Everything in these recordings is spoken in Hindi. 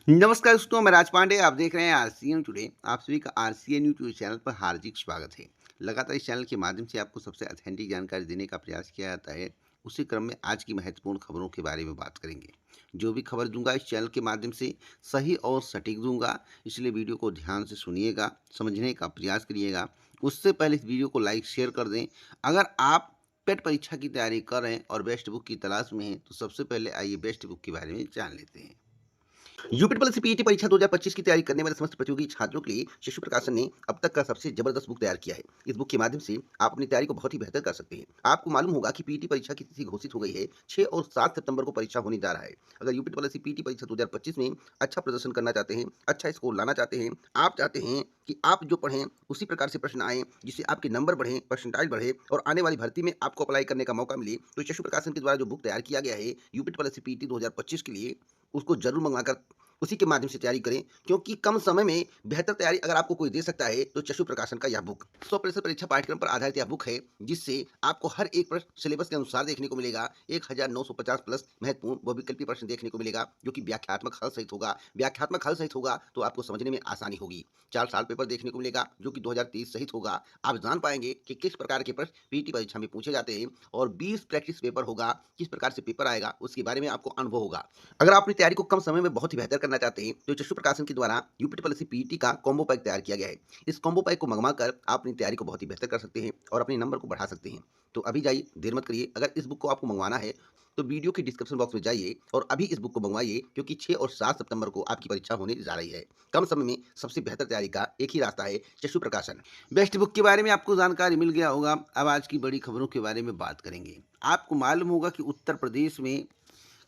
नमस्कार दोस्तों, मैं राज पांडे। आप देख रहे हैं आरसीएन टुडे। आप सभी का आरसीएन यूट्यूब चैनल पर हार्दिक स्वागत है। लगातार इस चैनल के माध्यम से आपको सबसे ऑथेंटिक जानकारी देने का प्रयास किया जाता है। उसी क्रम में आज की महत्वपूर्ण खबरों के बारे में बात करेंगे। जो भी खबर दूंगा इस चैनल के माध्यम से सही और सटीक दूंगा, इसलिए वीडियो को ध्यान से सुनिएगा, समझने का प्रयास करिएगा। उससे पहले इस वीडियो को लाइक शेयर कर दें। अगर आप पेट परीक्षा की तैयारी कर रहे हैं और बेस्ट बुक की तलाश में हैं, तो सबसे पहले आइए बेस्ट बुक के बारे में जान लेते हैं। यूपी ट्रिपल सीपीईटी परीक्षा 2025 की तैयारी करने वाले समस्त प्रतियोगी छात्रों के लिए शिशु प्रकाशन ने अब तक का सबसे जबरदस्त बुक तैयार किया है। इस बुक के माध्यम से आप अपनी तैयारी को बहुत ही बेहतर कर सकते हैं। आपको मालूम होगा कि पीटी परीक्षा की तिथि घोषित हो गई है। 6 और 7 सितंबर को परीक्षा होने जा रहा है। अगर यूपी ट्रिपल सीपीईटी परीक्षा 2025 में अच्छा प्रदर्शन करना चाहते हैं, अच्छा स्कोर लाना चाहते हैं, आप चाहते हैं कि आप जो पढ़ें उसी प्रकार से प्रश्न आए, जिससे आपके नंबर बढ़े, परसेंटाइल बढ़े और आने वाली भर्ती में आपको अप्लाई करने का मौका मिले, तो शिशु प्रकाशन के द्वारा जो बुक तैयार किया गया है यूपी ट्रिपल सीपीईटी 2025 के लिए, उसको जरूर मंगवाकर उसी के माध्यम से तैयारी करें, क्योंकि कम समय में बेहतर तैयारी अगर आपको कोई दे सकता है तो चक्षु प्रकाशन का यह बुक 100% परीक्षा पाठ्यक्रम पर आधारित यह बुक है, जिससे आपको हर एक प्रश्न सिलेबस के अनुसार देखने को मिलेगा। 1950 प्लस महत्वपूर्ण व विकल्पीय प्रश्न देखने को मिलेगा, जो कि व्याख्यात्मक हल सहित होगा। व्याख्यात्मक हल सहित होगा तो आपको समझने में आसानी होगी। 4 साल पेपर देखने को मिलेगा, जो कि 2023 सहित होगा। आप जान पाएंगे कि किस प्रकार के प्रश्न पीटी परीक्षा में पूछे जाते हैं, और 20 प्रैक्टिस पेपर होगा। किस प्रकार से पेपर आएगा उसके बारे में आपको अनुभव होगा। अगर आप अपनी तैयारी को कम समय में बहुत ही बेहतर करना चाहते हैं, तो चक्षु प्रकाशन के द्वारा यूपी ट्रिपल एससी पीईटी का कॉम्बो पैक तैयार किया गया है। इस कॉम्बो पैक को मंगवाकर आप अपनी तैयारी को बहुत ही बेहतर कर सकते हैं और अपने नंबर को बढ़ा सकते हैं। तो अभी जाइए, देर मत करिए। अगर इस बुक को आपको मंगवाना है तो वीडियो की डिस्क्रिप्शन बॉक्स में जाइए और अभी इस बुक को मंगवाइए, क्योंकि 6 और 7 सितंबर को आपकी परीक्षा होने जा रही है। कम समय में सबसे बेहतर तैयारी का एक ही रास्ता है, चक्षु प्रकाशन। बेस्ट बुक के बारे में आपको जानकारी मिल गया होगा। अब आज की बड़ी खबरों के बारे में बात करेंगे। आपको मालूम होगा कि उत्तर प्रदेश में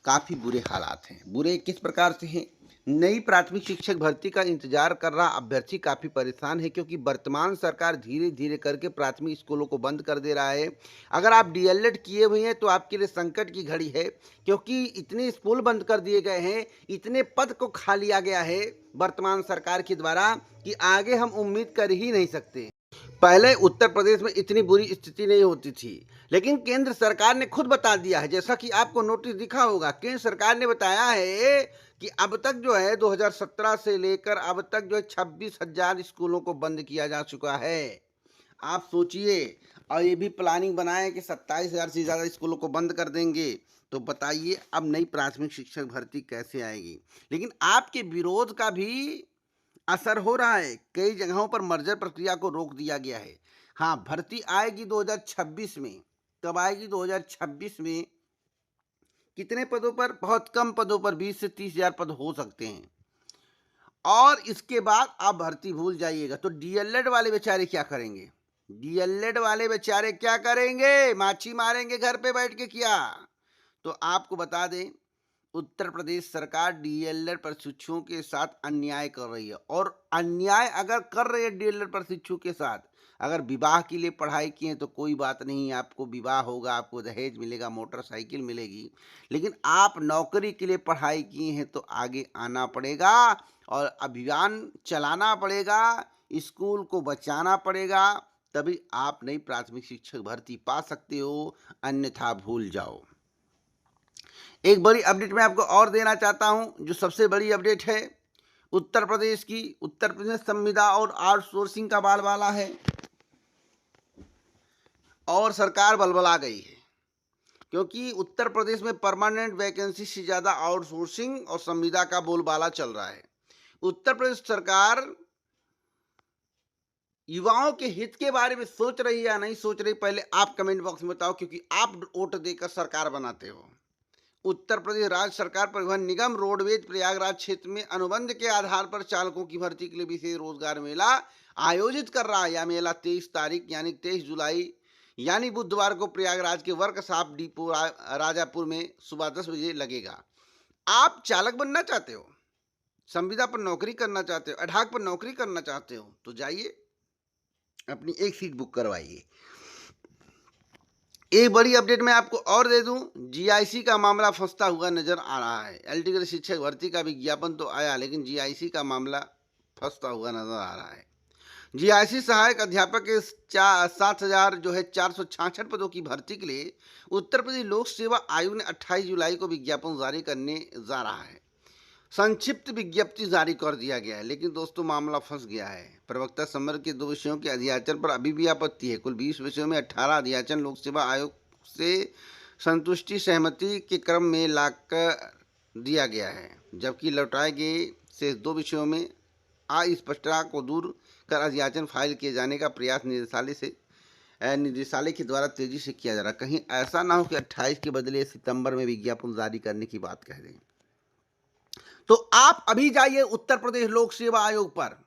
काफ़ी बुरे हालात हैं। बुरे किस प्रकार से हैं? नई प्राथमिक शिक्षक भर्ती का इंतजार कर रहा अभ्यर्थी काफ़ी परेशान है, क्योंकि वर्तमान सरकार धीरे धीरे करके प्राथमिक स्कूलों को बंद कर दे रहा है। अगर आप डीएलएड किए हुए हैं तो आपके लिए संकट की घड़ी है, क्योंकि इतने स्कूल बंद कर दिए गए हैं, इतने पद को खा लिया गया है वर्तमान सरकार के द्वारा कि आगे हम उम्मीद कर ही नहीं सकते। पहले उत्तर प्रदेश में इतनी बुरी स्थिति नहीं होती थी, लेकिन केंद्र सरकार ने खुद बता दिया है, जैसा कि आपको नोटिस दिखा होगा, केंद्र सरकार ने बताया है कि अब तक जो है 2017 से लेकर अब तक जो है 26,000 स्कूलों को बंद किया जा चुका है। आप सोचिए, और ये भी प्लानिंग बनाए कि 27,000 से ज़्यादा स्कूलों को बंद कर देंगे। तो बताइए अब नई प्राथमिक शिक्षक भर्ती कैसे आएगी? लेकिन आपके विरोध का भी असर हो रहा है। कई जगहों पर मर्जर प्रक्रिया को रोक दिया गया है। हाँ, भर्ती आएगी 2026 में। कब आएगी? 2026 में। कितने पदों पर? बहुत कम पदों पर, 20 से 30,000 पद हो सकते हैं, और इसके बाद आप भर्ती भूल जाइएगा। तो डीएलएड वाले बेचारे क्या करेंगे? डीएलएड वाले बेचारे क्या करेंगे? माछी मारेंगे घर पे बैठ के क्या? तो आपको बता दें, उत्तर प्रदेश सरकार डीएलएड प्रशिक्षुओं के साथ अन्याय कर रही है, और अन्याय अगर कर रही है डीएलएड प्रशिक्षु के साथ, अगर विवाह के लिए पढ़ाई किए तो कोई बात नहीं, आपको विवाह होगा, आपको दहेज मिलेगा, मोटरसाइकिल मिलेगी। लेकिन आप नौकरी के लिए पढ़ाई किए हैं तो आगे आना पड़ेगा और अभियान चलाना पड़ेगा, स्कूल को बचाना पड़ेगा, तभी आप नई प्राथमिक शिक्षक भर्ती पा सकते हो, अन्यथा भूल जाओ। एक बड़ी अपडेट मैं आपको और देना चाहता हूं, जो सबसे बड़ी अपडेट है उत्तर प्रदेश की। उत्तर प्रदेश संविदा और आउटसोर्सिंग का बालबाला है, और सरकार बलबला गई है, क्योंकि उत्तर प्रदेश में परमानेंट वैकेंसी से ज़्यादा आउटसोर्सिंग और संविदा का बोलबाला चल रहा है। उत्तर प्रदेश सरकार युवाओं के हित के बारे में सोच रही है या नहीं सोच रही, पहले आप कमेंट बॉक्स में बताओ, क्योंकि आप वोट देकर सरकार बनाते हो। उत्तर प्रदेश राज्य सरकार परिवहन निगम रोडवेज प्रयागराज क्षेत्र में अनुबंध के आधार पर चालकों की भर्ती के लिए विशेष रोजगार मेला आयोजित कर रहा है। यह मेला 23 तारीख यानी 23 जुलाई यानी बुधवार को प्रयागराज के वर्कशॉप डिपो राजापुर में सुबह 10 बजे लगेगा। आप चालक बनना चाहते हो, संविदा पर नौकरी करना चाहते हो, अढ़ाक पर नौकरी करना चाहते हो, तो जाइए अपनी एक सीट बुक करवाइए। एक बड़ी अपडेट मैं आपको और दे दूं, जीआईसी का मामला फंसता हुआ नजर आ रहा है। एलटी शिक्षक भर्ती का विज्ञापन तो आया, लेकिन जीआईसी का मामला फंसता हुआ नजर आ रहा है। जीआईसी सहायक अध्यापक के 7,000 जो है 466 पदों की भर्ती के लिए उत्तर प्रदेश लोक सेवा आयोग ने 28 जुलाई को विज्ञापन जारी करने जा रहा है। संक्षिप्त विज्ञप्ति जारी कर दिया गया है, लेकिन दोस्तों मामला फंस गया है। प्रवक्ता समर के 2 विषयों के अध्याचन पर अभी भी आपत्ति है। कुल 20 विषयों में 18 अध्याचन लोक सेवा आयोग से संतुष्टि सहमति के क्रम में लाकर दिया गया है, जबकि लौटाए गए शेष 2 विषयों में अस्पष्टता को दूर कर अध्याचन फाइल किए जाने का प्रयास निदेशालय के द्वारा तेजी से किया जा रहा है। कहीं ऐसा ना हो कि 28 के बदले सितंबर में विज्ञापन जारी करने की बात कह दें। तो आप अभी जाइए उत्तर प्रदेश लोक सेवा आयोग पर,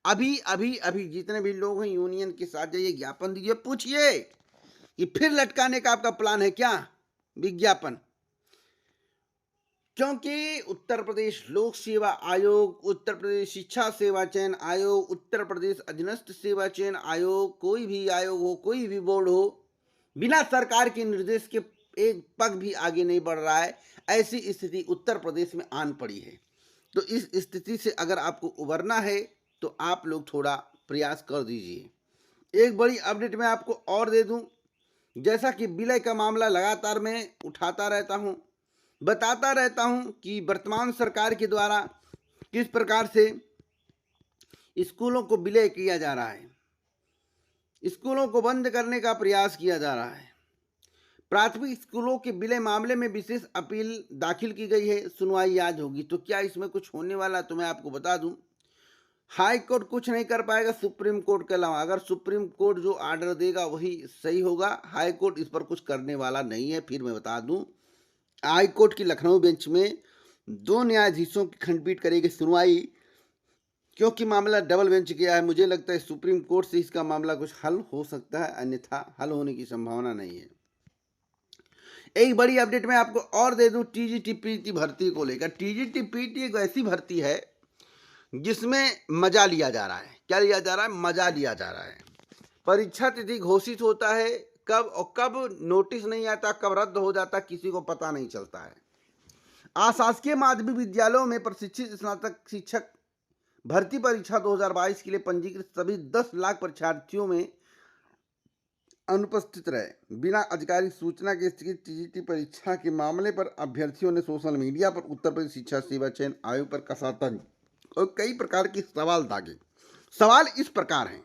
अभी अभी अभी जितने भी लोग हैं यूनियन के साथ जाइए, ज्ञापन दीजिए, पूछिए कि फिर लटकाने का आपका प्लान है क्या विज्ञापन। क्योंकि उत्तर प्रदेश लोक सेवा आयोग, उत्तर प्रदेश शिक्षा सेवा चयन आयोग, उत्तर प्रदेश अधीनस्थ सेवा चयन आयोग, कोई भी आयोग हो, कोई भी बोर्ड हो, बिना सरकार के निर्देश के एक पग भी आगे नहीं बढ़ रहा है। ऐसी स्थिति उत्तर प्रदेश में आन पड़ी है। तो इस स्थिति से अगर आपको उबरना है तो आप लोग थोड़ा प्रयास कर दीजिए। एक बड़ी अपडेट मैं आपको और दे दूं, जैसा कि विलय का मामला लगातार मैं उठाता रहता हूं, बताता रहता हूं कि वर्तमान सरकार के द्वारा किस प्रकार से स्कूलों को विलय किया जा रहा है, स्कूलों को बंद करने का प्रयास किया जा रहा है। प्राथमिक स्कूलों के विलय मामले में विशेष अपील दाखिल की गई है, सुनवाई आज होगी। तो क्या इसमें कुछ होने वाला, तो मैं आपको बता दूं, हाई कोर्ट कुछ नहीं कर पाएगा सुप्रीम कोर्ट के अलावा। अगर सुप्रीम कोर्ट जो आर्डर देगा वही सही होगा, हाई कोर्ट इस पर कुछ करने वाला नहीं है। फिर मैं बता दूं, हाई कोर्ट की लखनऊ बेंच में 2 न्यायाधीशों की खंडपीठ करेगी सुनवाई, क्योंकि मामला डबल बेंच गया है। मुझे लगता है सुप्रीम कोर्ट से इसका मामला कुछ हल हो सकता है, अन्यथा हल होने की संभावना नहीं है। एक बड़ी अपडेट मैं आपको और दे दूं टीजीटी-पीटी भर्ती को लेकर। टीजीटी-पीटी एक ऐसी भर्ती है जिसमें मजा लिया जा रहा है। क्या लिया जा रहा है? मजा लिया जा रहा है। परीक्षा तिथि घोषित होता है कब, और कब नोटिस नहीं आता, कब रद्द हो जाता, किसी को पता नहीं चलता है। आशासकीय माध्यमिक विद्यालयों में प्रशिक्षित स्नातक शिक्षक भर्ती परीक्षा 2022 के लिए पंजीकृत सभी 10 लाख परीक्षार्थियों में अनुपस्थित रहे बिना आधिकारिक सूचना के स्थगित टीजीटी परीक्षा के मामले पर अभ्यर्थियों ने सोशल मीडिया पर उत्तर प्रदेश शिक्षा सेवा चयन आयोग पर कसातंज और कई प्रकार के सवाल दागे। सवाल इस प्रकार हैं,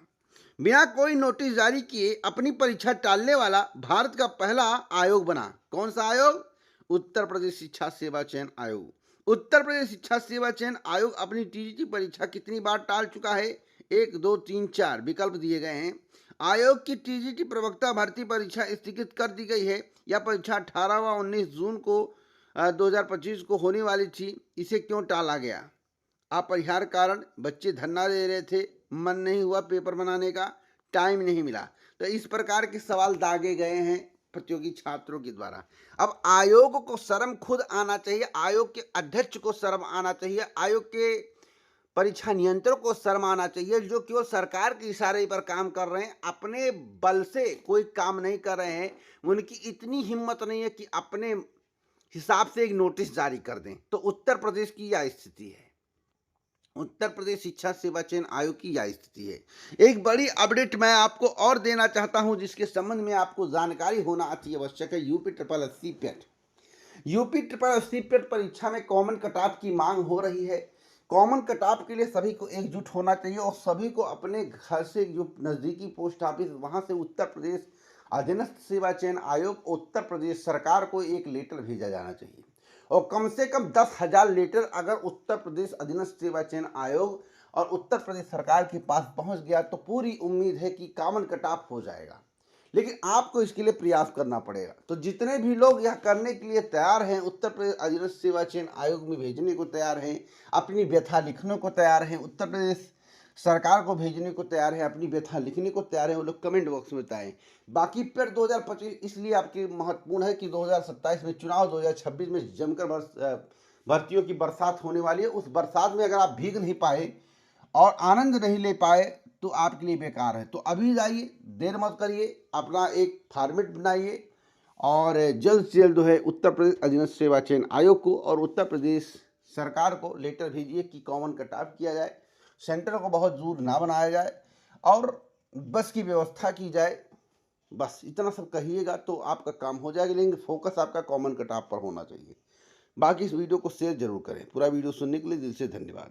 बिना कोई नोटिस जारी किए अपनी परीक्षा टालने वाला भारत का पहला आयोग बना। कौन सा आयोग? उत्तर प्रदेश शिक्षा सेवा चयन आयोग। उत्तर प्रदेश शिक्षा सेवा चयन आयोग अपनी टीजीटी परीक्षा कितनी बार टाल चुका है? 1, 2, 3, 4 विकल्प दिए गए हैं। आयोग की टीजीटी प्रवक्ता भर्ती परीक्षा स्थगित कर दी गई है। यह परीक्षा 18 व 19 जून को 2025 को होने वाली थी, इसे क्यों टाला गया? अपरिहार्य कारण, बच्चे धरना दे रहे थे, मन नहीं हुआ पेपर बनाने का, टाइम नहीं मिला। तो इस प्रकार के सवाल दागे गए हैं प्रतियोगी छात्रों के द्वारा। अब आयोग को शर्म खुद आना चाहिए, आयोग के अध्यक्ष को शर्म आना चाहिए, आयोग के परीक्षा नियंत्रक को शर्म आना चाहिए, जो केवल सरकार के इशारे पर काम कर रहे हैं, अपने बल से कोई काम नहीं कर रहे हैं। उनकी इतनी हिम्मत नहीं है कि अपने हिसाब से एक नोटिस जारी कर दें। तो उत्तर प्रदेश की यह स्थिति है, उत्तर प्रदेश शिक्षा सेवा चयन आयोग की यह स्थिति है। एक बड़ी अपडेट मैं आपको और देना चाहता हूं, जिसके संबंध में आपको जानकारी होना अति आवश्यक है। यूपी ट्रिपल एससी पेट, यूपी ट्रिपल एससी पेट परीक्षा में कॉमन कट ऑफ की मांग हो रही है। कॉमन कट ऑफ के लिए सभी को एकजुट होना चाहिए और सभी को अपने घर से जो नज़दीकी पोस्ट ऑफिस, वहां से उत्तर प्रदेश अधीनस्थ सेवा चयन आयोग, उत्तर प्रदेश सरकार को एक लेटर भेजा जाना चाहिए। और कम से कम 10,000 लेटर अगर उत्तर प्रदेश अधीनस्थ सेवा चयन आयोग और उत्तर प्रदेश सरकार के पास पहुंच गया तो पूरी उम्मीद है कि कॉमन कट ऑफ हो जाएगा। लेकिन आपको इसके लिए प्रयास करना पड़ेगा। तो जितने भी लोग यह करने के लिए तैयार हैं, उत्तर प्रदेश अधीनस्थ सेवा चयन आयोग में भेजने को तैयार हैं, अपनी व्यथा लिखने को तैयार हैं, उत्तर प्रदेश सरकार को भेजने को तैयार है, अपनी व्यथा लिखने को तैयार है, वो लोग कमेंट बॉक्स में बताएं। बाकी फिर 2025 इसलिए आपकी महत्वपूर्ण है कि 2027 में चुनाव, 2026 में जमकर भर्तियों की बरसात होने वाली है। उस बरसात में अगर आप भीग नहीं पाए और आनंद नहीं ले पाए तो आपके लिए बेकार है। तो अभी जाइए, देर मत करिए, अपना एक फॉर्मेट बनाइए और जल्द से जल्द जो है उत्तर प्रदेश अधीनस्थ सेवा चयन आयोग को और उत्तर प्रदेश सरकार को लेटर भेजिए कि कॉमन कट ऑफ किया जाए, सेंटर को बहुत दूर ना बनाया जाए और बस की व्यवस्था की जाए। बस इतना सब कहिएगा तो आपका काम हो जाएगा, लेकिन फोकस आपका कॉमन कट ऑफ पर होना चाहिए। बाकी इस वीडियो को शेयर ज़रूर करें। पूरा वीडियो सुनने के लिए दिल से धन्यवाद।